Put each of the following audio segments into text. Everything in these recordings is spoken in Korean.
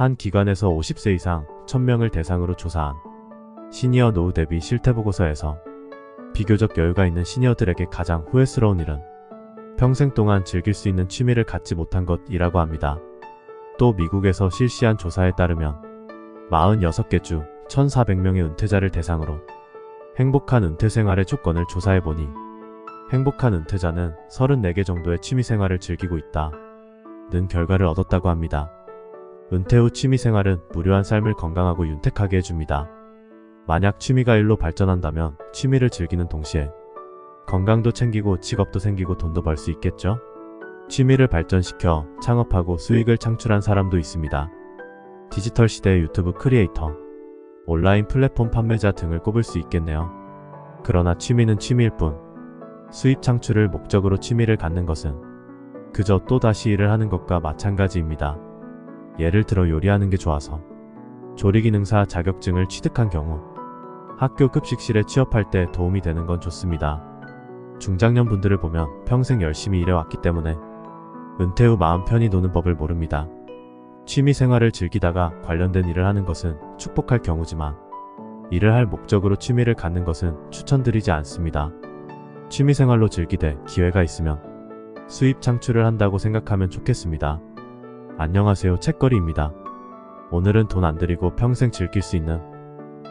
한 기관에서 50세 이상 1000명을 대상으로 조사한 시니어 노후 대비 실태보고서에서 비교적 여유가 있는 시니어들에게 가장 후회스러운 일은 평생 동안 즐길 수 있는 취미를 갖지 못한 것이라고 합니다. 또 미국에서 실시한 조사에 따르면 46개 주 1400명의 은퇴자를 대상으로 행복한 은퇴 생활의 조건을 조사해보니 행복한 은퇴자는 34개 정도의 취미생활을 즐기고 있다는 결과를 얻었다고 합니다. 은퇴 후 취미생활은 무료한 삶을 건강하고 윤택하게 해줍니다. 만약 취미가 일로 발전한다면 취미를 즐기는 동시에 건강도 챙기고 직업도 생기고 돈도 벌 수 있겠죠? 취미를 발전시켜 창업하고 수익을 창출한 사람도 있습니다. 디지털 시대의 유튜브 크리에이터, 온라인 플랫폼 판매자 등을 꼽을 수 있겠네요. 그러나 취미는 취미일 뿐 수입 창출을 목적으로 취미를 갖는 것은 그저 또다시 일을 하는 것과 마찬가지입니다. 예를 들어 요리하는 게 좋아서 조리기능사 자격증을 취득한 경우 학교 급식실에 취업할 때 도움이 되는 건 좋습니다. 중장년 분들을 보면 평생 열심히 일해왔기 때문에 은퇴 후 마음 편히 노는 법을 모릅니다. 취미 생활을 즐기다가 관련된 일을 하는 것은 축복할 경우지만 일을 할 목적으로 취미를 갖는 것은 추천드리지 않습니다. 취미 생활로 즐기되 기회가 있으면 수입 창출을 한다고 생각하면 좋겠습니다. 안녕하세요, 책거리입니다. 오늘은 돈 안 들이고 평생 즐길 수 있는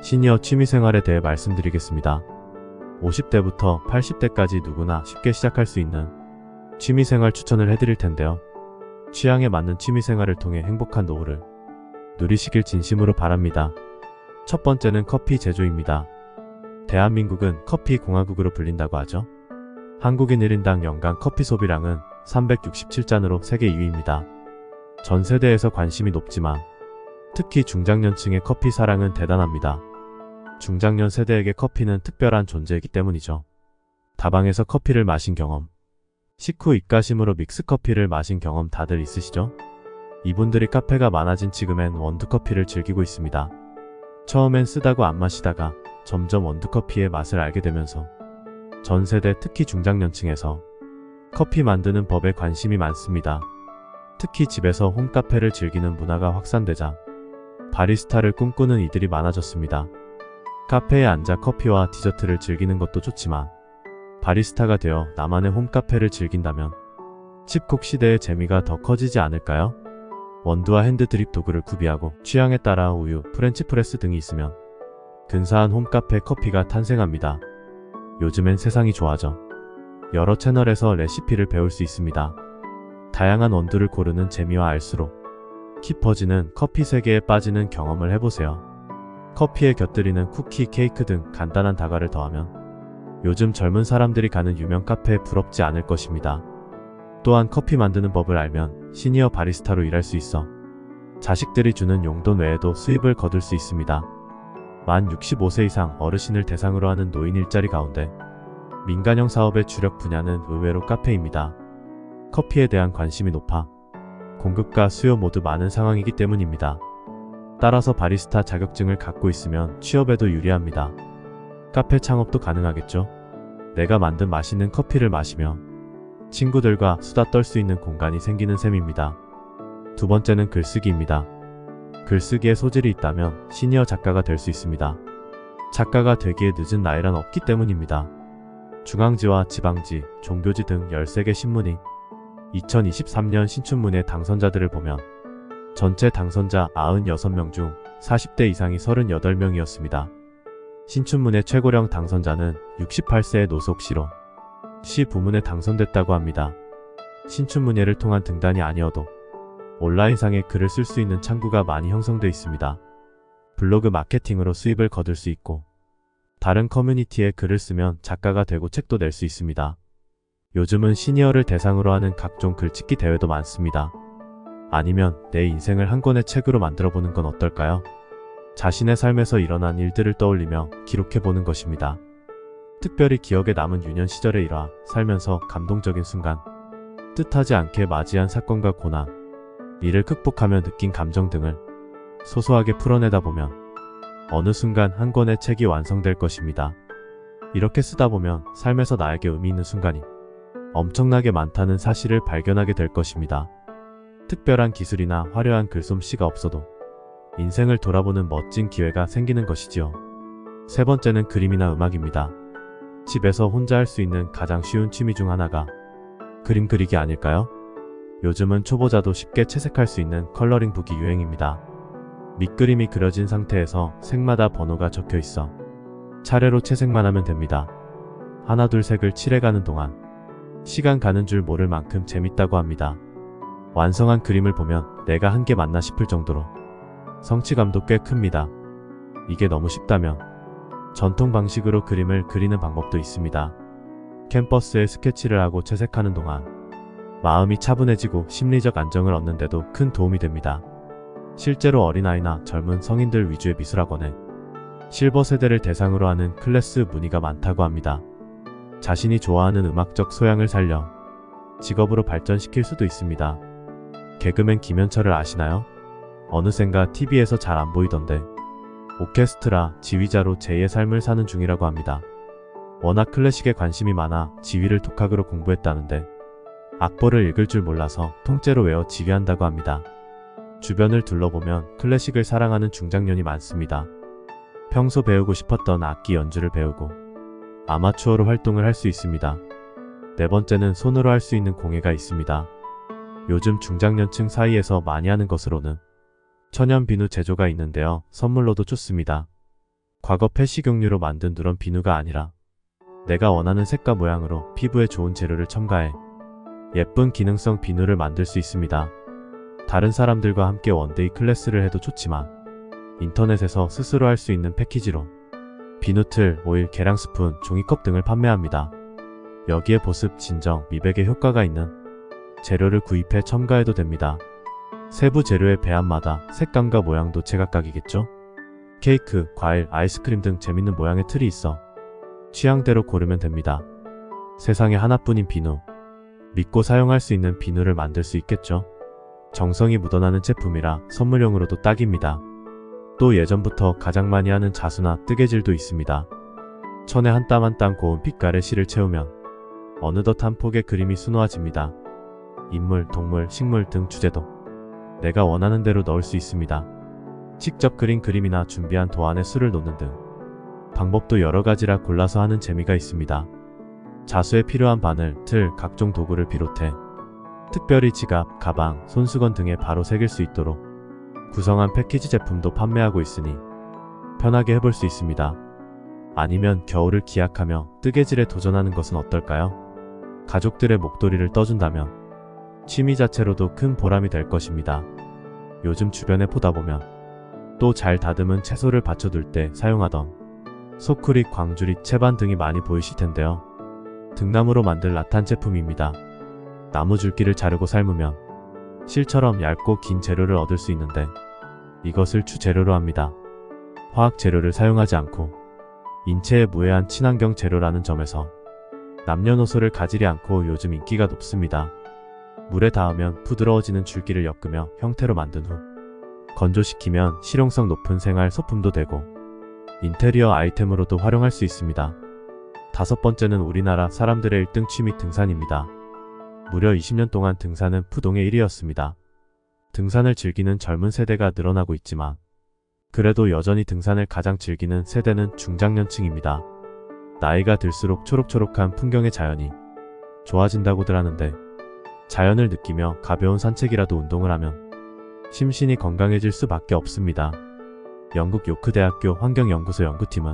시니어 취미생활에 대해 말씀드리겠습니다. 50대부터 80대까지 누구나 쉽게 시작할 수 있는 취미생활 추천을 해드릴 텐데요. 취향에 맞는 취미생활을 통해 행복한 노후를 누리시길 진심으로 바랍니다. 첫 번째는 커피 제조입니다. 대한민국은 커피 공화국으로 불린다고 하죠. 한국인 1인당 연간 커피 소비량은 367잔으로 세계 2위입니다. 전 세대에서 관심이 높지만 특히 중장년층의 커피 사랑은 대단합니다. 중장년 세대에게 커피는 특별한 존재이기 때문이죠. 다방에서 커피를 마신 경험, 식후 입가심으로 믹스커피를 마신 경험 다들 있으시죠? 이분들이 카페가 많아진 지금엔 원두커피를 즐기고 있습니다. 처음엔 쓰다고 안 마시다가 점점 원두커피의 맛을 알게 되면서 전 세대 특히 중장년층에서 커피 만드는 법에 관심이 많습니다. 특히 집에서 홈카페를 즐기는 문화가 확산되자 바리스타를 꿈꾸는 이들이 많아졌습니다. 카페에 앉아 커피와 디저트를 즐기는 것도 좋지만 바리스타가 되어 나만의 홈카페를 즐긴다면 집콕 시대의 재미가 더 커지지 않을까요? 원두와 핸드드립 도구를 구비하고 취향에 따라 우유, 프렌치프레스 등이 있으면 근사한 홈카페 커피가 탄생합니다. 요즘엔 세상이 좋아져 여러 채널에서 레시피를 배울 수 있습니다. 다양한 원두를 고르는 재미와 알수록 깊어지는 커피 세계에 빠지는 경험을 해보세요. 커피에 곁들이는 쿠키, 케이크 등 간단한 다과를 더하면 요즘 젊은 사람들이 가는 유명 카페에 부럽지 않을 것입니다. 또한 커피 만드는 법을 알면 시니어 바리스타로 일할 수 있어 자식들이 주는 용돈 외에도 수입을 거둘 수 있습니다. 만 65세 이상 어르신을 대상으로 하는 노인 일자리 가운데 민간형 사업의 주력 분야는 의외로 카페입니다. 커피에 대한 관심이 높아 공급과 수요 모두 많은 상황이기 때문입니다. 따라서 바리스타 자격증을 갖고 있으면 취업에도 유리합니다. 카페 창업도 가능하겠죠? 내가 만든 맛있는 커피를 마시며 친구들과 수다 떨 수 있는 공간이 생기는 셈입니다. 두 번째는 글쓰기입니다. 글쓰기에 소질이 있다면 시니어 작가가 될 수 있습니다. 작가가 되기에 늦은 나이란 없기 때문입니다. 중앙지와 지방지, 종교지 등 13개 신문이 2023년 신춘문예 당선자들을 보면 전체 당선자 96명 중 40대 이상이 38명이었습니다. 신춘문예 최고령 당선자는 68세의 노석시로 시 부문에 당선됐다고 합니다. 신춘문예를 통한 등단이 아니어도 온라인상에 글을 쓸 수 있는 창구가 많이 형성돼 있습니다. 블로그 마케팅으로 수입을 거둘 수 있고 다른 커뮤니티에 글을 쓰면 작가가 되고 책도 낼 수 있습니다. 요즘은 시니어를 대상으로 하는 각종 글짓기 대회도 많습니다. 아니면 내 인생을 한 권의 책으로 만들어보는 건 어떨까요? 자신의 삶에서 일어난 일들을 떠올리며 기록해보는 것입니다. 특별히 기억에 남은 유년 시절의 일화, 살면서 감동적인 순간, 뜻하지 않게 맞이한 사건과 고난, 이를 극복하며 느낀 감정 등을 소소하게 풀어내다 보면 어느 순간 한 권의 책이 완성될 것입니다. 이렇게 쓰다 보면 삶에서 나에게 의미 있는 순간이 엄청나게 많다는 사실을 발견하게 될 것입니다. 특별한 기술이나 화려한 글솜씨가 없어도 인생을 돌아보는 멋진 기회가 생기는 것이지요. 세 번째는 그림이나 음악입니다. 집에서 혼자 할 수 있는 가장 쉬운 취미 중 하나가 그림 그리기 아닐까요? 요즘은 초보자도 쉽게 채색할 수 있는 컬러링 북이 유행입니다. 밑그림이 그려진 상태에서 색마다 번호가 적혀 있어 차례로 채색만 하면 됩니다. 하나 둘 색을 칠해가는 동안 시간 가는 줄 모를 만큼 재밌다고 합니다. 완성한 그림을 보면 내가 한 게 맞나 싶을 정도로 성취감도 꽤 큽니다. 이게 너무 쉽다면 전통 방식으로 그림을 그리는 방법도 있습니다. 캔버스에 스케치를 하고 채색하는 동안 마음이 차분해지고 심리적 안정을 얻는데도 큰 도움이 됩니다. 실제로 어린아이나 젊은 성인들 위주의 미술학원에 실버 세대를 대상으로 하는 클래스 문의가 많다고 합니다. 자신이 좋아하는 음악적 소양을 살려 직업으로 발전시킬 수도 있습니다. 개그맨 김현철을 아시나요? 어느샌가 TV에서 잘 안 보이던데 오케스트라 지휘자로 제2의 삶을 사는 중이라고 합니다. 워낙 클래식에 관심이 많아 지휘를 독학으로 공부했다는데 악보를 읽을 줄 몰라서 통째로 외워 지휘한다고 합니다. 주변을 둘러보면 클래식을 사랑하는 중장년이 많습니다. 평소 배우고 싶었던 악기 연주를 배우고 아마추어로 활동을 할 수 있습니다. 네 번째는 손으로 할 수 있는 공예가 있습니다. 요즘 중장년층 사이에서 많이 하는 것으로는 천연 비누 제조가 있는데요. 선물로도 좋습니다. 과거 폐식용유로 만든 누런 비누가 아니라 내가 원하는 색과 모양으로 피부에 좋은 재료를 첨가해 예쁜 기능성 비누를 만들 수 있습니다. 다른 사람들과 함께 원데이 클래스를 해도 좋지만 인터넷에서 스스로 할 수 있는 패키지로 비누틀, 오일, 계량 스푼, 종이컵 등을 판매합니다. 여기에 보습, 진정, 미백에 효과가 있는 재료를 구입해 첨가해도 됩니다. 세부 재료의 배합마다 색감과 모양도 제각각이겠죠? 케이크, 과일, 아이스크림 등 재밌는 모양의 틀이 있어 취향대로 고르면 됩니다. 세상에 하나뿐인 비누, 믿고 사용할 수 있는 비누를 만들 수 있겠죠? 정성이 묻어나는 제품이라 선물용으로도 딱입니다. 또 예전부터 가장 많이 하는 자수나 뜨개질도 있습니다. 천에 한 땀 한 땀 고운 빛깔의 실을 채우면 어느덧 한 폭의 그림이 수놓아집니다. 인물, 동물, 식물 등 주제도 내가 원하는 대로 넣을 수 있습니다. 직접 그린 그림이나 준비한 도안에 수를 놓는 등 방법도 여러 가지라 골라서 하는 재미가 있습니다. 자수에 필요한 바늘, 틀, 각종 도구를 비롯해 특별히 지갑, 가방, 손수건 등에 바로 새길 수 있도록 구성한 패키지 제품도 판매하고 있으니 편하게 해볼 수 있습니다. 아니면 겨울을 기약하며 뜨개질에 도전하는 것은 어떨까요? 가족들의 목도리를 떠준다면 취미 자체로도 큰 보람이 될 것입니다. 요즘 주변에 보다 보면 또 잘 다듬은 채소를 받쳐둘 때 사용하던 소쿠리, 광주리, 채반 등이 많이 보이실 텐데요. 등나무로 만든 라탄 제품입니다. 나무 줄기를 자르고 삶으면 실처럼 얇고 긴 재료를 얻을 수 있는데 이것을 주재료로 합니다. 화학 재료를 사용하지 않고 인체에 무해한 친환경 재료라는 점에서 남녀노소를 가지리 않고 요즘 인기가 높습니다. 물에 닿으면 부드러워지는 줄기를 엮으며 형태로 만든 후 건조시키면 실용성 높은 생활 소품도 되고 인테리어 아이템으로도 활용할 수 있습니다. 다섯 번째는 우리나라 사람들의 1등 취미 등산입니다. 무려 20년 동안 등산은 푸동의 1위였습니다. 등산을 즐기는 젊은 세대가 늘어나고 있지만 그래도 여전히 등산을 가장 즐기는 세대는 중장년층입니다. 나이가 들수록 초록초록한 풍경의 자연이 좋아진다고들 하는데 자연을 느끼며 가벼운 산책이라도 운동을 하면 심신이 건강해질 수밖에 없습니다. 영국 요크대학교 환경연구소 연구팀은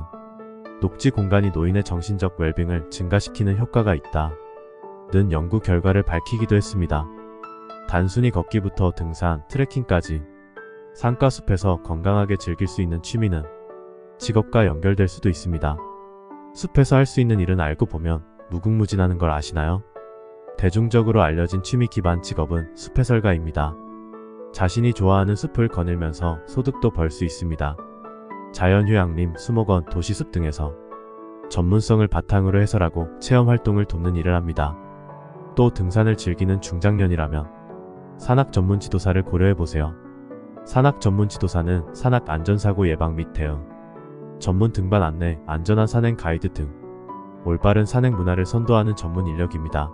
녹지 공간이 노인의 정신적 웰빙을 증가시키는 효과가 있다는 연구 결과를 밝히기도 했습니다. 단순히 걷기부터 등산, 트레킹까지 산과 숲에서 건강하게 즐길 수 있는 취미는 직업과 연결될 수도 있습니다. 숲에서 할 수 있는 일은 알고 보면 무궁무진하는 걸 아시나요? 대중적으로 알려진 취미 기반 직업은 숲해설가입니다. 자신이 좋아하는 숲을 거닐면서 소득도 벌 수 있습니다. 자연휴양림, 수목원, 도시숲 등에서 전문성을 바탕으로 해설하고 체험활동을 돕는 일을 합니다. 또 등산을 즐기는 중장년이라면 산악 전문 지도사를 고려해보세요. 산악 전문 지도사는 산악 안전사고 예방 및 대응, 전문 등반 안내, 안전한 산행 가이드 등 올바른 산행 문화를 선도하는 전문 인력입니다.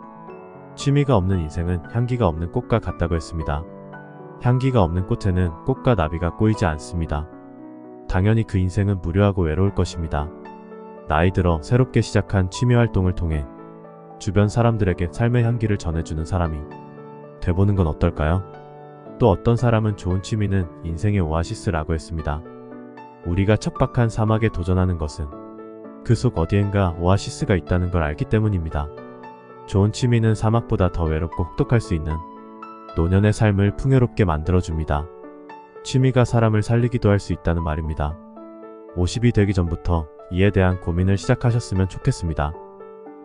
취미가 없는 인생은 향기가 없는 꽃과 같다고 했습니다. 향기가 없는 꽃에는 꽃과 나비가 꼬이지 않습니다. 당연히 그 인생은 무료하고 외로울 것입니다. 나이 들어 새롭게 시작한 취미 활동을 통해 주변 사람들에게 삶의 향기를 전해주는 사람이 돼보는 건 어떨까요? 또 어떤 사람은 좋은 취미는 인생의 오아시스라고 했습니다. 우리가 척박한 사막에 도전하는 것은 그 속 어디엔가 오아시스가 있다는 걸 알기 때문입니다. 좋은 취미는 사막보다 더 외롭고 혹독할 수 있는 노년의 삶을 풍요롭게 만들어줍니다. 취미가 사람을 살리기도 할 수 있다는 말입니다. 50이 되기 전부터 이에 대한 고민을 시작하셨으면 좋겠습니다.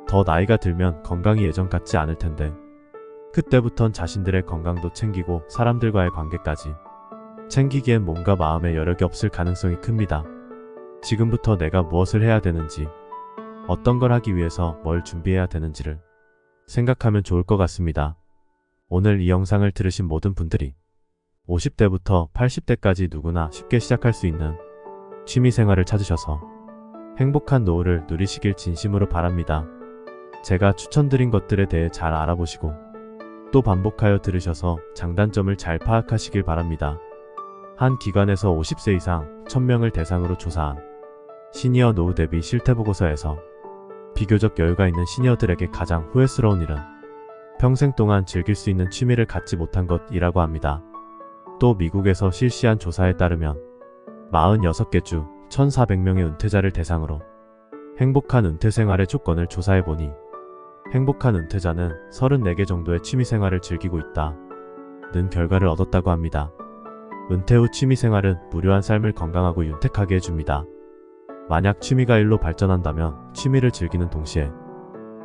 더 나이가 들면 건강이 예전 같지 않을 텐데 그때부턴 자신들의 건강도 챙기고 사람들과의 관계까지 챙기기엔 몸과 마음의 여력이 없을 가능성이 큽니다. 지금부터 내가 무엇을 해야 되는지, 어떤 걸 하기 위해서 뭘 준비해야 되는지를 생각하면 좋을 것 같습니다. 오늘 이 영상을 들으신 모든 분들이 50대부터 80대까지 누구나 쉽게 시작할 수 있는 취미생활을 찾으셔서 행복한 노후를 누리시길 진심으로 바랍니다. 제가 추천드린 것들에 대해 잘 알아보시고 또 반복하여 들으셔서 장단점을 잘 파악하시길 바랍니다. 한 기관에서 50세 이상 1000명을 대상으로 조사한 시니어 노후 대비 실태보고서에서 비교적 여유가 있는 시니어들에게 가장 후회스러운 일은 평생 동안 즐길 수 있는 취미를 갖지 못한 것이라고 합니다. 또 미국에서 실시한 조사에 따르면 46개 주 1400명의 은퇴자를 대상으로 행복한 은퇴 생활의 조건을 조사해보니 행복한 은퇴자는 34개 정도의 취미생활을 즐기고 있다는 결과를 얻었다고 합니다. 은퇴 후 취미생활은 무료한 삶을 건강하고 윤택하게 해줍니다. 만약 취미가 일로 발전한다면 취미를 즐기는 동시에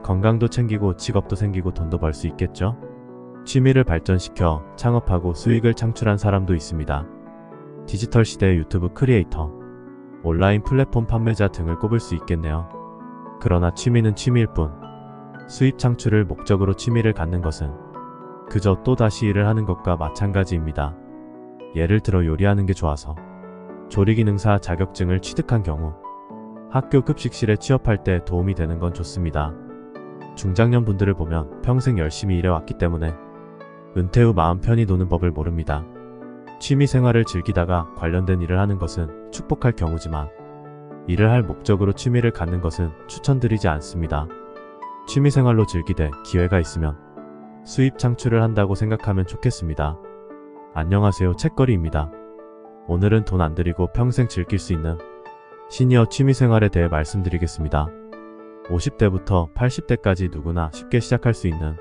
건강도 챙기고 직업도 생기고 돈도 벌 수 있겠죠? 취미를 발전시켜 창업하고 수익을 창출한 사람도 있습니다. 디지털 시대의 유튜브 크리에이터, 온라인 플랫폼 판매자 등을 꼽을 수 있겠네요. 그러나 취미는 취미일 뿐 수입 창출을 목적으로 취미를 갖는 것은 그저 또다시 일을 하는 것과 마찬가지입니다. 예를 들어 요리하는 게 좋아서 조리기능사 자격증을 취득한 경우 학교 급식실에 취업할 때 도움이 되는 건 좋습니다. 중장년 분들을 보면 평생 열심히 일해왔기 때문에 은퇴 후 마음 편히 노는 법을 모릅니다. 취미 생활을 즐기다가 관련된 일을 하는 것은 축복할 경우지만 일을 할 목적으로 취미를 갖는 것은 추천드리지 않습니다. 취미 생활로 즐기되 기회가 있으면 수입 창출을 한다고 생각하면 좋겠습니다. 안녕하세요, 책거리입니다. 오늘은 돈 안 들이고 평생 즐길 수 있는 시니어 취미생활에 대해 말씀드리겠습니다. 50대부터 80대까지 누구나 쉽게 시작할 수 있는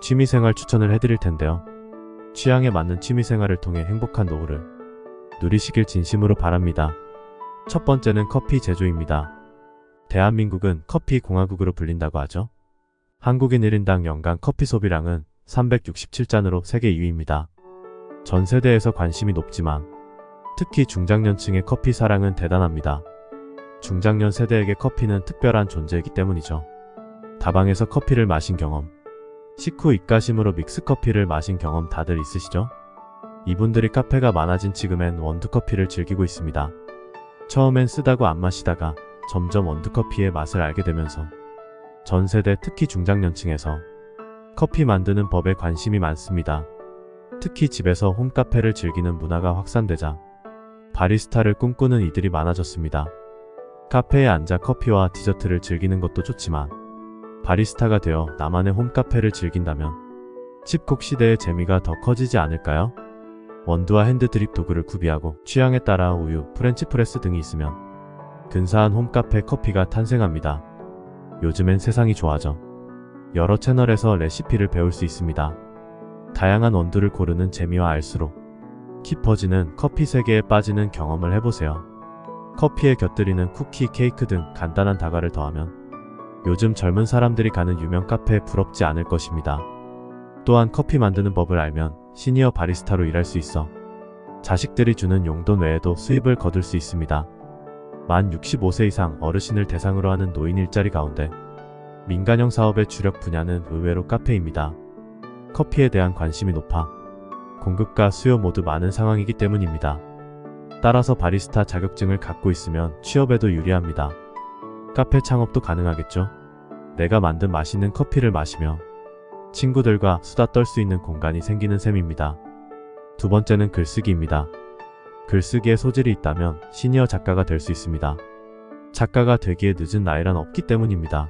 취미생활 추천을 해드릴 텐데요. 취향에 맞는 취미생활을 통해 행복한 노후를 누리시길 진심으로 바랍니다. 첫 번째는 커피 제조입니다. 대한민국은 커피 공화국으로 불린다고 하죠. 한국인 1인당 연간 커피 소비량은 367잔으로 세계 2위입니다. 전 세대에서 관심이 높지만 특히 중장년층의 커피 사랑은 대단합니다. 중장년 세대에게 커피는 특별한 존재이기 때문이죠. 다방에서 커피를 마신 경험, 식후 입가심으로 믹스커피를 마신 경험 다들 있으시죠? 이분들이 카페가 많아진 지금엔 원두커피를 즐기고 있습니다. 처음엔 쓰다고 안 마시다가 점점 원두커피의 맛을 알게 되면서 전 세대 특히 중장년층에서 커피 만드는 법에 관심이 많습니다. 특히 집에서 홈카페를 즐기는 문화가 확산되자 바리스타를 꿈꾸는 이들이 많아졌습니다. 카페에 앉아 커피와 디저트를 즐기는 것도 좋지만 바리스타가 되어 나만의 홈카페를 즐긴다면 집콕 시대의 재미가 더 커지지 않을까요? 원두와 핸드드립 도구를 구비하고 취향에 따라 우유, 프렌치프레스 등이 있으면 근사한 홈카페 커피가 탄생합니다. 요즘엔 세상이 좋아져 여러 채널에서 레시피를 배울 수 있습니다. 다양한 원두를 고르는 재미와 알수록 깊어지는 커피 세계에 빠지는 경험을 해보세요. 커피에 곁들이는 쿠키, 케이크 등 간단한 다과를 더하면 요즘 젊은 사람들이 가는 유명 카페에 부럽지 않을 것입니다. 또한 커피 만드는 법을 알면 시니어 바리스타로 일할 수 있어 자식들이 주는 용돈 외에도 수입을 거둘 수 있습니다. 만 65세 이상 어르신을 대상으로 하는 노인 일자리 가운데 민간형 사업의 주력 분야는 의외로 카페입니다. 커피에 대한 관심이 높아 공급과 수요 모두 많은 상황이기 때문입니다. 따라서 바리스타 자격증을 갖고 있으면 취업에도 유리합니다. 카페 창업도 가능하겠죠? 내가 만든 맛있는 커피를 마시며 친구들과 수다 떨 수 있는 공간이 생기는 셈입니다. 두 번째는 글쓰기입니다. 글쓰기에 소질이 있다면 시니어 작가가 될 수 있습니다. 작가가 되기에 늦은 나이란 없기 때문입니다.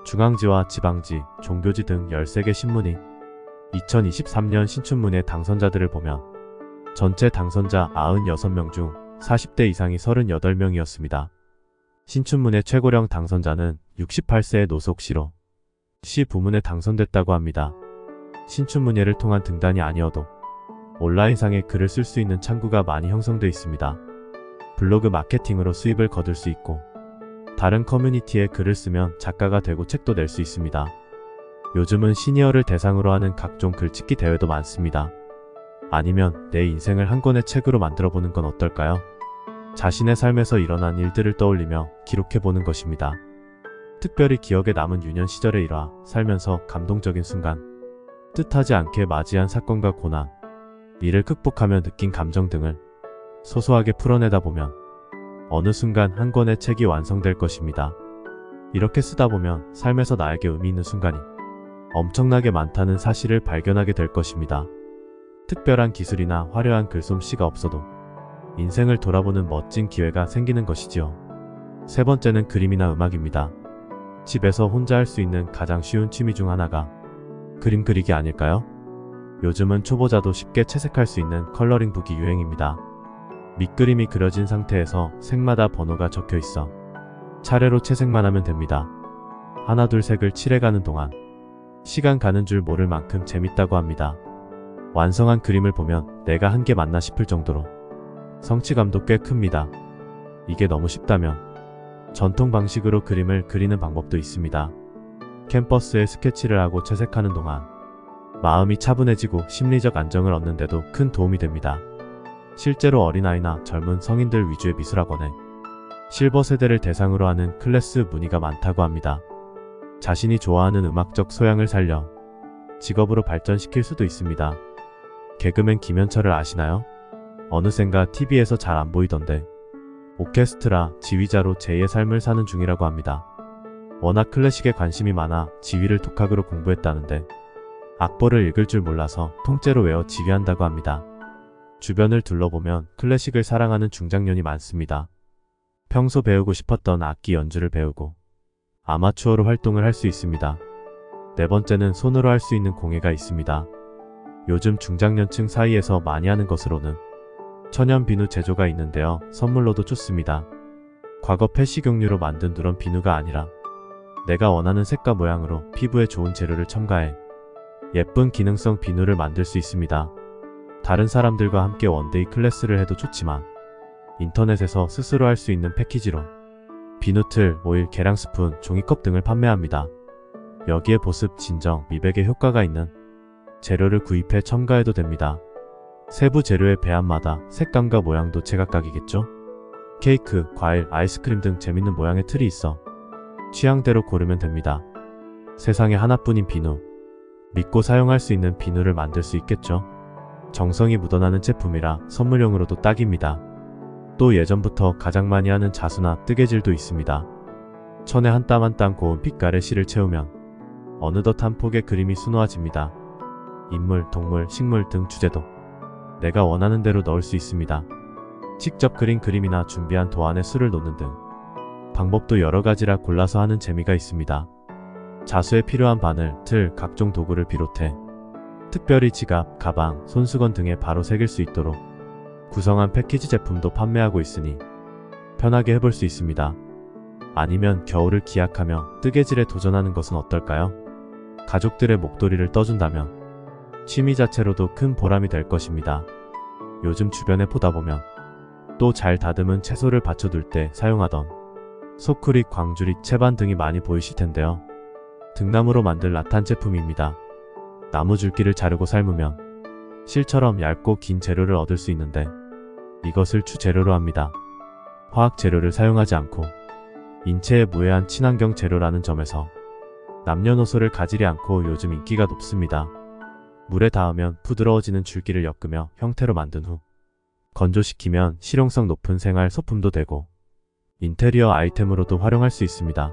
중앙지와 지방지, 종교지 등 13개 신문이 2023년 신춘문예 당선자들을 보면 전체 당선자 96명 중 40대 이상이 38명이었습니다. 신춘문예 최고령 당선자는 68세의 노석시로 시 부문에 당선됐다고 합니다. 신춘문예를 통한 등단이 아니어도 온라인상에 글을 쓸 수 있는 창구가 많이 형성돼 있습니다. 블로그 마케팅으로 수입을 거둘 수 있고 다른 커뮤니티에 글을 쓰면 작가가 되고 책도 낼 수 있습니다. 요즘은 시니어를 대상으로 하는 각종 글짓기 대회도 많습니다. 아니면 내 인생을 한 권의 책으로 만들어보는 건 어떨까요? 자신의 삶에서 일어난 일들을 떠올리며 기록해보는 것입니다. 특별히 기억에 남은 유년 시절의 일화, 살면서 감동적인 순간, 뜻하지 않게 맞이한 사건과 고난, 이를 극복하며 느낀 감정 등을 소소하게 풀어내다 보면 어느 순간 한 권의 책이 완성될 것입니다. 이렇게 쓰다 보면 삶에서 나에게 의미 있는 순간이 엄청나게 많다는 사실을 발견하게 될 것입니다. 특별한 기술이나 화려한 글솜씨가 없어도 인생을 돌아보는 멋진 기회가 생기는 것이지요. 세 번째는 그림이나 음악입니다. 집에서 혼자 할 수 있는 가장 쉬운 취미 중 하나가 그림 그리기 아닐까요? 요즘은 초보자도 쉽게 채색할 수 있는 컬러링북이 유행입니다. 밑그림이 그려진 상태에서 색마다 번호가 적혀 있어 차례로 채색만 하면 됩니다. 하나 둘 색을 칠해가는 동안 시간 가는 줄 모를 만큼 재밌다고 합니다. 완성한 그림을 보면 내가 한 게 맞나 싶을 정도로 성취감도 꽤 큽니다. 이게 너무 쉽다면 전통 방식으로 그림을 그리는 방법도 있습니다. 캔버스에 스케치를 하고 채색하는 동안 마음이 차분해지고 심리적 안정을 얻는데도 큰 도움이 됩니다. 실제로 어린아이나 젊은 성인들 위주의 미술학원에 실버 세대를 대상으로 하는 클래스 문의가 많다고 합니다. 자신이 좋아하는 음악적 소양을 살려 직업으로 발전시킬 수도 있습니다. 개그맨 김현철을 아시나요? 어느샌가 TV에서 잘 안 보이던데 오케스트라 지휘자로 제2의 삶을 사는 중이라고 합니다. 워낙 클래식에 관심이 많아 지휘를 독학으로 공부했다는데 악보를 읽을 줄 몰라서 통째로 외워 지휘한다고 합니다. 주변을 둘러보면 클래식을 사랑하는 중장년이 많습니다. 평소 배우고 싶었던 악기 연주를 배우고 아마추어로 활동을 할 수 있습니다. 네 번째는 손으로 할 수 있는 공예가 있습니다. 요즘 중장년층 사이에서 많이 하는 것으로는 천연 비누 제조가 있는데요. 선물로도 좋습니다. 과거 폐식용유로 만든 누런 비누가 아니라 내가 원하는 색과 모양으로 피부에 좋은 재료를 첨가해 예쁜 기능성 비누를 만들 수 있습니다. 다른 사람들과 함께 원데이 클래스를 해도 좋지만 인터넷에서 스스로 할 수 있는 패키지로 비누틀, 오일, 계량 스푼, 종이컵 등을 판매합니다. 여기에 보습, 진정, 미백에 효과가 있는 재료를 구입해 첨가해도 됩니다. 세부 재료의 배합마다 색감과 모양도 제각각이겠죠? 케이크, 과일, 아이스크림 등 재밌는 모양의 틀이 있어 취향대로 고르면 됩니다. 세상에 하나뿐인 비누, 믿고 사용할 수 있는 비누를 만들 수 있겠죠? 정성이 묻어나는 제품이라 선물용으로도 딱입니다. 또 예전부터 가장 많이 하는 자수나 뜨개질도 있습니다. 천에 한 땀 한 땀 고운 빛깔의 실을 채우면 어느덧 한 폭의 그림이 수놓아집니다. 인물, 동물, 식물 등 주제도 내가 원하는 대로 넣을 수 있습니다. 직접 그린 그림이나 준비한 도안에 수를 놓는 등 방법도 여러 가지라 골라서 하는 재미가 있습니다. 자수에 필요한 바늘, 틀, 각종 도구를 비롯해 특별히 지갑, 가방, 손수건 등에 바로 새길 수 있도록 구성한 패키지 제품도 판매하고 있으니 편하게 해볼 수 있습니다. 아니면 겨울을 기약하며 뜨개질에 도전하는 것은 어떨까요? 가족들의 목도리를 떠준다면 취미 자체로도 큰 보람이 될 것입니다. 요즘 주변에 보다 보면 또 잘 다듬은 채소를 받쳐둘 때 사용하던 소쿠리, 광주리, 채반 등이 많이 보이실 텐데요. 등나무로 만든 라탄 제품입니다. 나무 줄기를 자르고 삶으면 실처럼 얇고 긴 재료를 얻을 수 있는데 이것을 주재료로 합니다. 화학 재료를 사용하지 않고 인체에 무해한 친환경 재료라는 점에서 남녀노소를 가지리 않고 요즘 인기가 높습니다. 물에 닿으면 부드러워지는 줄기를 엮으며 형태로 만든 후 건조시키면 실용성 높은 생활 소품도 되고 인테리어 아이템으로도 활용할 수 있습니다.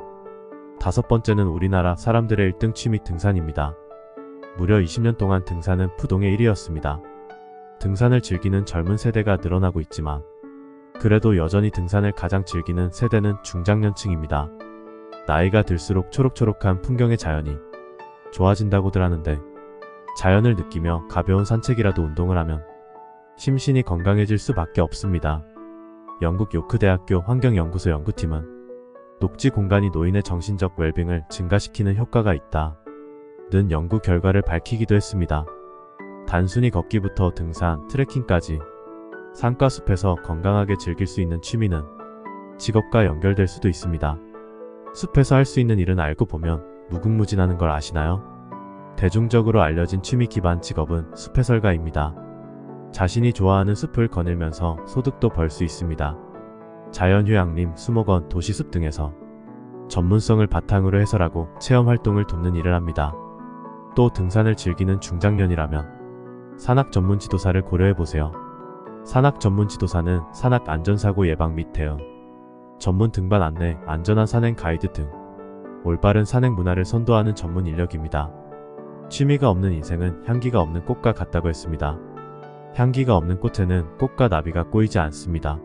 다섯 번째는 우리나라 사람들의 1등 취미 등산입니다. 무려 20년 동안 등산은 부동의 1위였습니다. 등산을 즐기는 젊은 세대가 늘어나고 있지만 그래도 여전히 등산을 가장 즐기는 세대는 중장년층입니다. 나이가 들수록 초록초록한 풍경의 자연이 좋아진다고들 하는데 자연을 느끼며 가벼운 산책이라도 운동을 하면 심신이 건강해질 수밖에 없습니다. 영국 요크 대학교 환경연구소 연구팀은 녹지 공간이 노인의 정신적 웰빙을 증가시키는 효과가 있다는 연구 결과를 밝히기도 했습니다. 단순히 걷기부터 등산, 트레킹까지 산과 숲에서 건강하게 즐길 수 있는 취미는 직업과 연결될 수도 있습니다. 숲에서 할 수 있는 일은 알고 보면 무궁무진하는 걸 아시나요? 대중적으로 알려진 취미 기반 직업은 숲해설가입니다. 자신이 좋아하는 숲을 거닐면서 소득도 벌 수 있습니다. 자연휴양림, 수목원, 도시숲 등에서 전문성을 바탕으로 해설하고 체험활동을 돕는 일을 합니다. 또 등산을 즐기는 중장년이라면 산악 전문 지도사를 고려해보세요. 산악 전문 지도사는 산악 안전사고 예방 및 대응, 전문 등반 안내, 안전한 산행 가이드 등 올바른 산행 문화를 선도하는 전문 인력입니다. 취미가 없는 인생은 향기가 없는 꽃과 같다고 했습니다. 향기가 없는 꽃에는 꽃과 나비가 꼬이지 않습니다.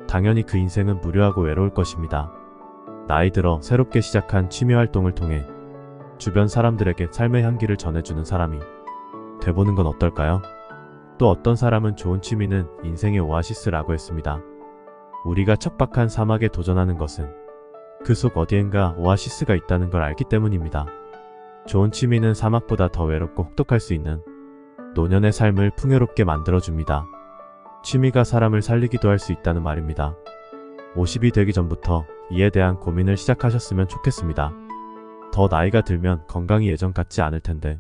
당연히 그 인생은 무료하고 외로울 것입니다. 나이 들어 새롭게 시작한 취미 활동을 통해 주변 사람들에게 삶의 향기를 전해주는 사람이 돼보는 건 어떨까요? 또 어떤 사람은 좋은 취미는 인생의 오아시스라고 했습니다. 우리가 척박한 사막에 도전하는 것은 그 속 어디엔가 오아시스가 있다는 걸 알기 때문입니다. 좋은 취미는 사막보다 더 외롭고 혹독할 수 있는 노년의 삶을 풍요롭게 만들어줍니다. 취미가 사람을 살리기도 할 수 있다는 말입니다. 50이 되기 전부터 이에 대한 고민을 시작하셨으면 좋겠습니다. 더 나이가 들면 건강이 예전 같지 않을 텐데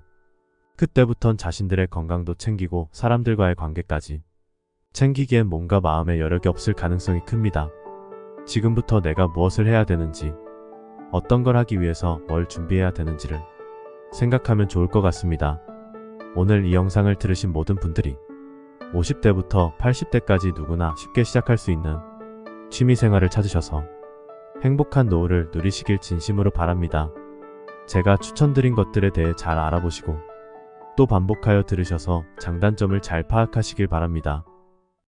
그때부턴 자신들의 건강도 챙기고 사람들과의 관계까지 챙기기엔 몸과 마음의 여력이 없을 가능성이 큽니다. 지금부터 내가 무엇을 해야 되는지, 어떤 걸 하기 위해서 뭘 준비해야 되는지를 생각하면 좋을 것 같습니다. 오늘 이 영상을 들으신 모든 분들이 50대부터 80대까지 누구나 쉽게 시작할 수 있는 취미생활을 찾으셔서 행복한 노후를 누리시길 진심으로 바랍니다. 제가 추천드린 것들에 대해 잘 알아보시고 또 반복하여 들으셔서 장단점을 잘 파악하시길 바랍니다.